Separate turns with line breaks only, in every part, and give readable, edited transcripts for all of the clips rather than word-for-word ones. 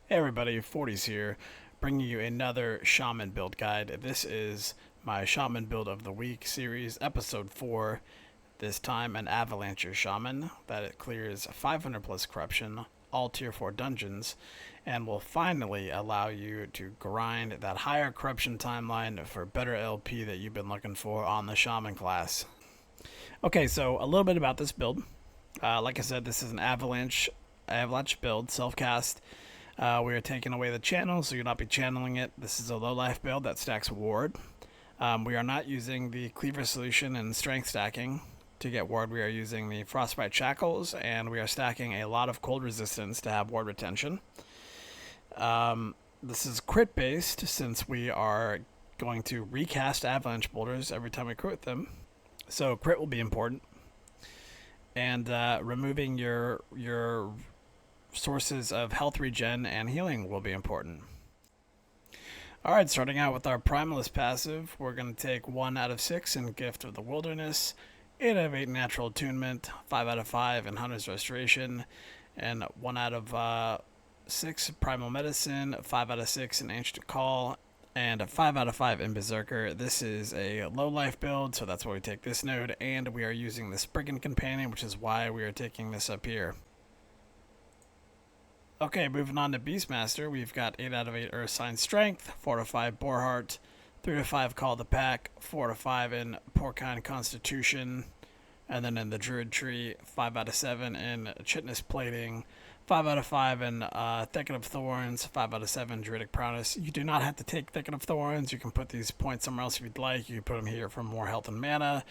Hey everybody, 40s here, bringing you another Shaman Build guide. This is my Shaman Build of the Week series, episode 4. This time an Avalanche Shaman that it clears 500 plus corruption, all tier 4 dungeons, and will finally allow you to grind that higher corruption timeline for better LP that you've been looking for on the Shaman class. Okay, so a little bit about this build. Like I said, this is an Avalanche build, self-cast. We are taking away the channel, so you'll not be channeling it. This is a low-life build that stacks ward. We are not using the cleaver solution and strength stacking to get ward. We are using the frostbite shackles, and we are stacking a lot of cold resistance to have ward retention. This is crit based, since we are going to recast avalanche boulders every time we crit them, so crit will be important. And removing your sources of health regen and healing will be important. Alright, starting out with our Primalist passive, we're going to take 1 out of 6 in Gift of the Wilderness, 8 out of 8 Natural Attunement, 5 out of 5 in Hunter's Restoration, and 1 out of 6 Primal Medicine, 5 out of 6 in Ancient Call, and 5 out of 5 in Berserker. This is a low life build, so that's why we take this node, and we are using the Spriggan Companion, which is why we are taking this up here. Okay, moving on to Beastmaster, we've got 8 out of 8 Earth Sign Strength, 4 to 5 Boarheart, 3 to 5 Call the Pack, 4 to 5 in Porcine Constitution, and then in the Druid tree, 5 out of 7 in Chitness Plating, 5 out of 5 in Thicket of Thorns, 5 out of 7 Druidic Prowess. You do not have to take Thicket of Thorns. You can put these points somewhere else if you'd like. You can put them here for more health and mana.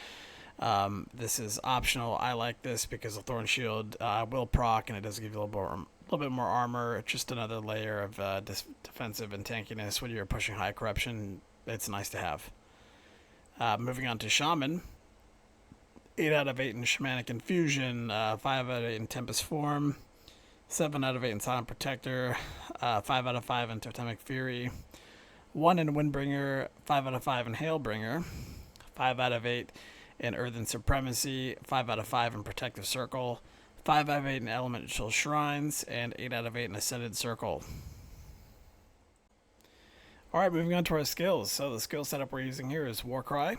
This is optional. I like this because the Thorn Shield will proc, and it does give you a little bit more armor. Just another layer of defensive and tankiness when you're pushing high corruption. It's nice to have. Moving on to Shaman, 8 out of 8 in Shamanic Infusion, 5 out of 8 in Tempest Form, 7 out of 8 in Silent Protector, 5 out of 5 in Totemic Fury, 1 in Windbringer, 5 out of 5 in Hailbringer, 5 out of 8 in Earthen Supremacy, 5 out of 5 in Protective Circle, 5 out of 8 in Elemental Shrines, and 8 out of 8 in Ascended Circle. Alright, moving on to our skills. So the skill setup we're using here is Warcry,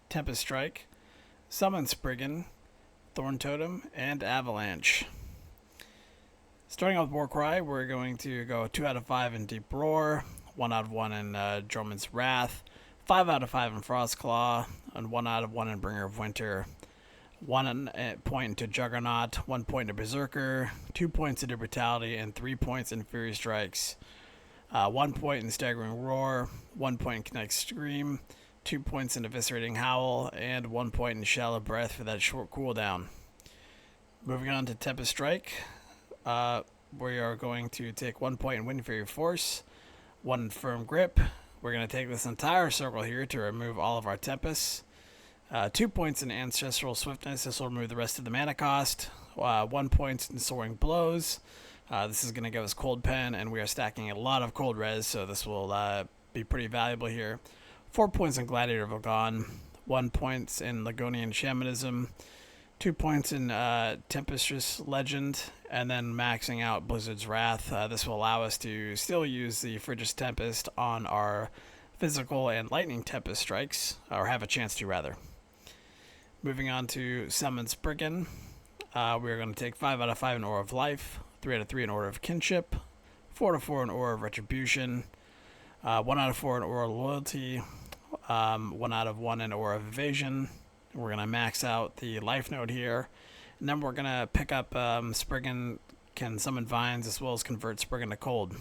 Tempest Strike, Summon Spriggan, Thorn Totem, and Avalanche. Starting out with Warcry, we're going to go 2 out of 5 in Deep Roar, 1 out of 1 in Droman's Wrath, 5 out of 5 in Frostclaw, and 1 out of 1 in Bringer of Winter. 1 point into Juggernaut, 1 point into Berserker, 2 points into Brutality, and 3 points in Fury Strikes. 1 point in Staggering Roar, 1 point in Kinetic Scream, 2 points in Eviscerating Howl, and 1 point in Shallow Breath for that short cooldown. Moving on to Tempest Strike, we are going to take 1 point in Wind Fury Force, 1 in Firm Grip. We're going to take this entire circle here to remove all of our Tempests. 2 points in Ancestral Swiftness. This will remove the rest of the mana cost. 1 point in Soaring Blows. This is going to give us Cold Pen, and we are stacking a lot of Cold Res, so this will be pretty valuable here. 4 points in Gladiator of Lagon. 1 point in Lagonian Shamanism. 2 points in Tempest Legend, and then maxing out Blizzard's Wrath. This will allow us to still use the Frigis Tempest on our physical and lightning Tempest strikes, or have a chance to rather. Moving on to Summon Spriggan. We're going to take 5 out of 5 in Aura of Life, 3 out of 3 in Aura of Kinship, 4 out of 4 in Aura of Retribution, 1 out of 4 in Aura of Loyalty, 1 out of 1 in Aura of Evasion. We're going to max out the life node here. And then we're going to pick up Spriggan can summon vines as well as convert Spriggan to cold.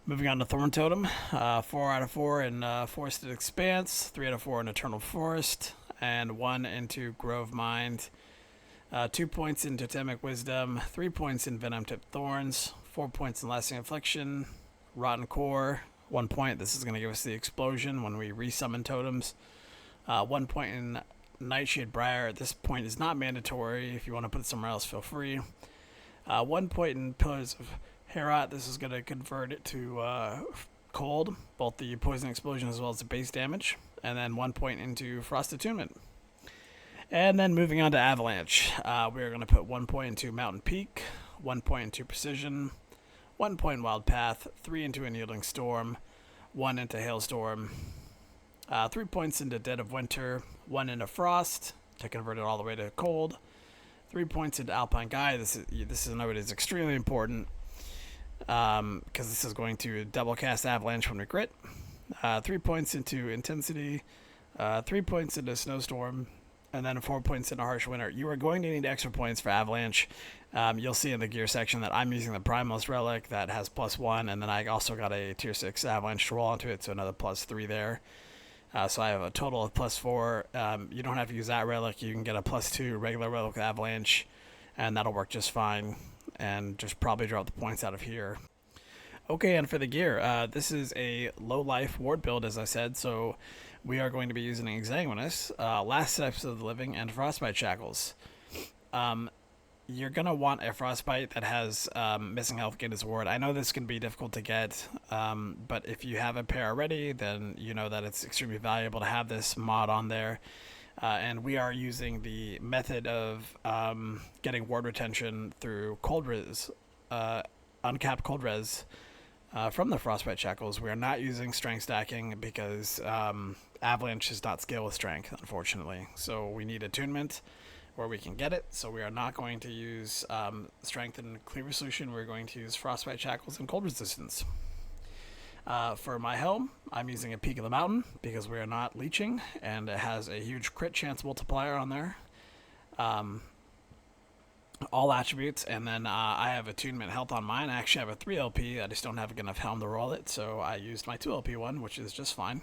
Moving on to Thorn Totem. 4 out of 4 in Forested Expanse, 3 out of 4 in Eternal Forest, and 1 into Grove Mind. 2 points in Totemic Wisdom, 3 points in Venom Tipped Thorns, 4 points in Lasting Affliction, Rotten Core, 1 point. This is going to give us the explosion when we resummon totems. 1 point in Nightshade Briar. At this point is not mandatory. If you want to put it somewhere else, feel free. 1 point in Pillars of Herat. This is going to convert it to cold, both the poison explosion as well as the base damage. And then 1 point into Frost Attunement. And then moving on to Avalanche. We're going to put 1 point into Mountain Peak, 1 point into Precision, 1 point in Wild Path, 3 into Unyielding Storm, 1 into Hailstorm, 3 points into Dead of Winter, 1 into Frost to convert it all the way to cold, 3 points into Alpine Guy. This is a note is extremely important because this is going to double cast Avalanche when we crit. 3 points into Intensity, 3 points into Snowstorm, and then 4 points into Harsh Winter. You are going to need extra points for Avalanche. You'll see in the gear section that I'm using the Primalist Relic that has +1, and then I also got a tier 6 Avalanche to roll onto it, so another +3 there. So I have a total of +4. You don't have to use that relic. You can get a +2 regular relic with Avalanche, and that'll work just fine, and just probably drop the points out of here. Okay, and for the gear, this is a low-life ward build, as I said, so we are going to be using Exanguinous, Last Steps of the Living, and Frostbite Shackles. You're going to want a Frostbite that has Missing Health gain as a ward. I know this can be difficult to get, but if you have a pair already, then you know that it's extremely valuable to have this mod on there. And we are using the method of getting ward retention through Cold Res, uncapped Cold Res. From the Frostbite Shackles. We are not using strength stacking because Avalanche does not scale with strength, unfortunately. So we need attunement where we can get it. So we are not going to use strength and Cleaver Solution. We're going to use Frostbite Shackles and Cold Resistance. For my helm, I'm using a Peak of the Mountain because we are not leeching, and it has a huge crit chance multiplier on there. All attributes, and then I have attunement health on mine. I actually have a 3 LP. I just don't have enough helm to roll it, so I used my 2 LP one, which is just fine.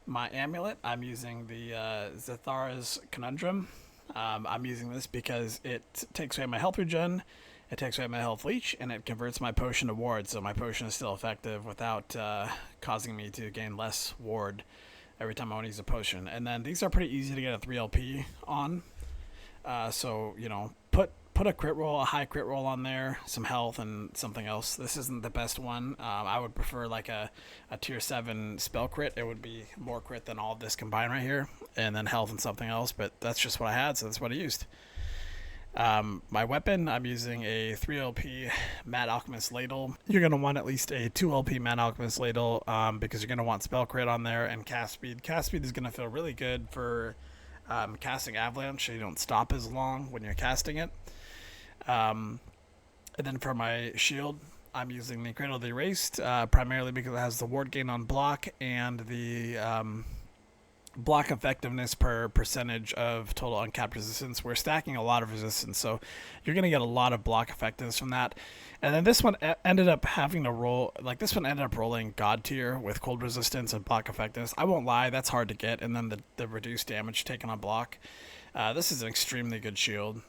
My amulet, I'm using the Zethara's Conundrum. I'm using this because it takes away my health regen, it takes away my health leech, and it converts my potion to ward, so my potion is still effective without causing me to gain less ward every time I want to use a potion. And then these are pretty easy to get a 3 LP on. So, you know, put a crit roll, a high crit roll on there, some health, and something else. This isn't the best one. I would prefer like a tier 7 spell crit. It would be more crit than all of this combined right here, and then health and something else, but that's just what I had, so that's what I used. My weapon, I'm using a 3 LP Mad Alchemist Ladle. You're going to want at least a 2 LP Mad Alchemist Ladle because you're going to want spell crit on there and cast speed. Cast speed is going to feel really good for casting Avalanche, so you don't stop as long when you're casting it. And then for my shield, I'm using the Cradle of the Erased, primarily because it has the ward gain on block and the block effectiveness per percentage of total uncapped resistance. We're stacking a lot of resistance, so you're going to get a lot of block effectiveness from that. And then this one ended up having to roll, like this one ended up rolling God tier with cold resistance and block effectiveness. I won't lie, that's hard to get, and then the reduced damage taken on block. This is an extremely good shield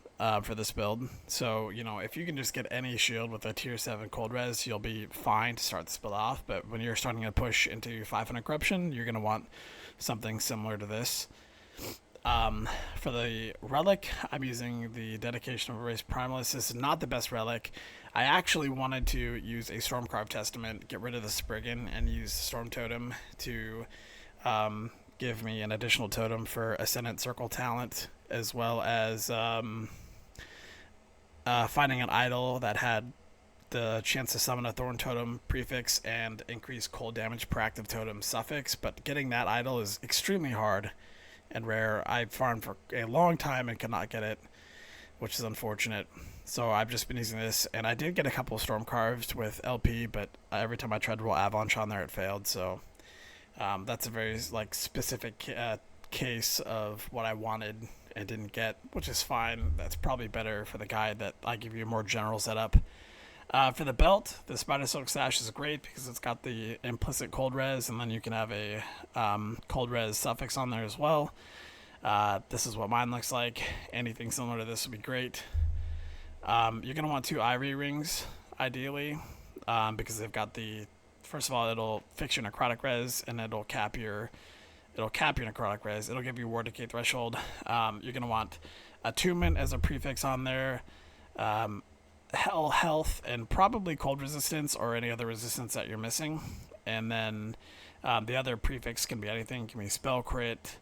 for this build. So, you know, if you can just get any shield with a tier 7 cold res, you'll be fine to start this build off. But when you're starting to push into 500 corruption, you're going to want something similar to this. For the relic, I'm using the Dedication of Erased Primalist. This is not the best relic. I actually wanted to use a Stormcarved Testament, get rid of the Spriggan, and use Storm Totem to give me an additional totem for Ascendant Circle talent as well as finding an idol that had the chance to summon a Thorn Totem prefix and increase cold damage per active totem suffix, but getting that idol is extremely hard and rare. I farmed for a long time and could not get it, which is unfortunate. So I've just been using this, and I did get a couple of Storm Carves with LP, but every time I tried to roll Avalanche on there, it failed. So that's a very specific case of what I wanted and didn't get, which is fine. That's probably better for the guide that I give you a more general setup. For the belt, the Spider Silk Sash is great because it's got the implicit cold res, and then you can have a cold res suffix on there as well. This is what mine looks like. Anything similar to this would be great. You're going to want 2 Ivory Rings, ideally, because they've got the... First of all, it'll fix your necrotic res, and it'll cap your necrotic res. It'll give you War Decay Threshold. You're going to want Attunement as a prefix on there. Hell health and probably cold resistance or any other resistance that you're missing, and then the other prefix can be anything. It can be spell crit,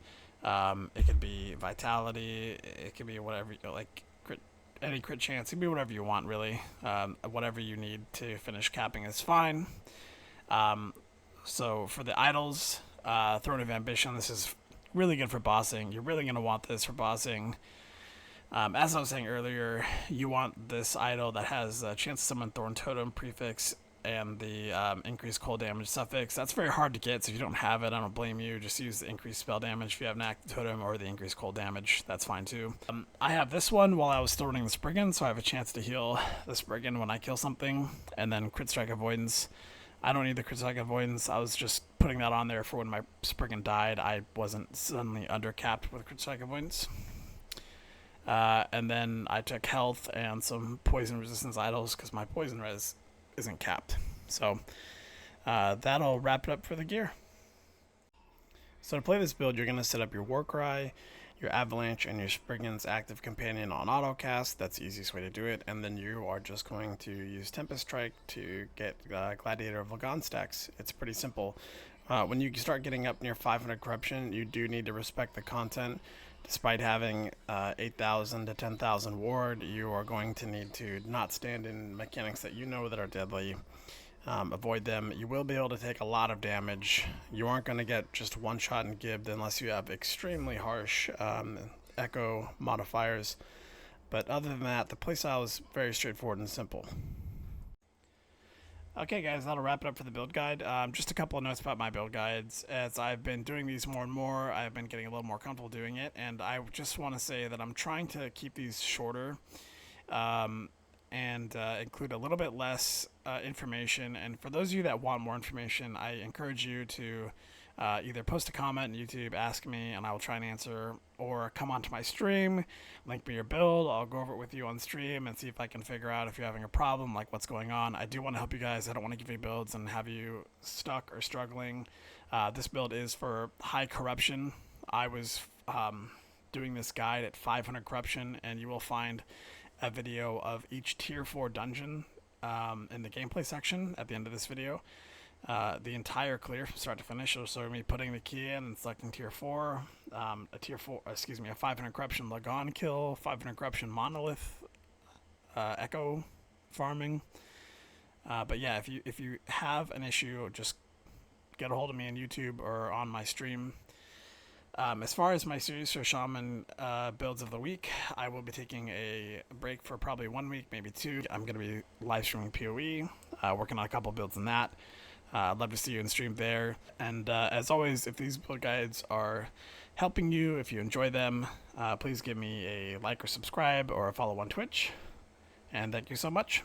it could be vitality, it could be whatever, like crit, any crit chance. It can be whatever you want, really. Whatever you need to finish capping is fine. So for the idols, Throne of Ambition, this is really good for bossing. You're really going to want this for bossing. As I was saying earlier, you want this idol that has a chance to summon Thorn Totem prefix and the increased cold damage suffix. That's very hard to get, so if you don't have it, I don't blame you. Just use the increased spell damage if you have an active totem, or the increased cold damage. That's fine too. I have this one while I was still running the Spriggan, so I have a chance to heal the Spriggan when I kill something, and then Crit Strike Avoidance. I don't need the Crit Strike Avoidance. I was just putting that on there for when my Spriggan died. I wasn't suddenly undercapped with Crit Strike Avoidance. And then I took health and some poison resistance idols because my poison res isn't capped. So that'll wrap it up for the gear. So to play this build, you're going to set up your Warcry, your Avalanche, and your Spriggan's active companion on autocast. That's the easiest way to do it. And then you are just going to use Tempest Strike to get Gladiator of Lagon stacks. It's pretty simple. When you start getting up near 500 corruption, you do need to respect the content. Despite having 8,000 to 10,000 ward, you are going to need to not stand in mechanics that you know that are deadly. Avoid them. You will be able to take a lot of damage. You aren't going to get just one shot and gibbed unless you have extremely harsh echo modifiers. But other than that, the playstyle is very straightforward and simple. Okay guys, that'll wrap it up for the build guide. Just a couple of notes about my build guides. As I've been doing these more and more, I've been getting a little more comfortable doing it, and I just want to say that I'm trying to keep these shorter and include a little bit less information. And for those of you that want more information, I encourage you to either post a comment on YouTube, ask me, and I will try and answer, or come onto my stream, link me your build, I'll go over it with you on stream and see if I can figure out if you're having a problem, like what's going on. I do want to help you guys. I don't want to give you builds and have you stuck or struggling. This build is for high corruption. I was doing this guide at 500 corruption, and you will find a video of each tier 4 dungeon in the gameplay section at the end of this video. The entire clear from start to finish. It'll show me putting the key in and selecting tier 4, a 500 corruption Lagon kill, 500 corruption Monolith Echo farming. But yeah, if you have an issue, just get a hold of me on YouTube or on my stream. As far as my series for Shaman builds of the week, I will be taking a break for probably 1 week, maybe 2. I'm going to be live streaming PoE, working on a couple builds in that. I'd love to see you in stream there. And as always, if these build guides are helping you, if you enjoy them, please give me a like or subscribe or a follow on Twitch. And thank you so much.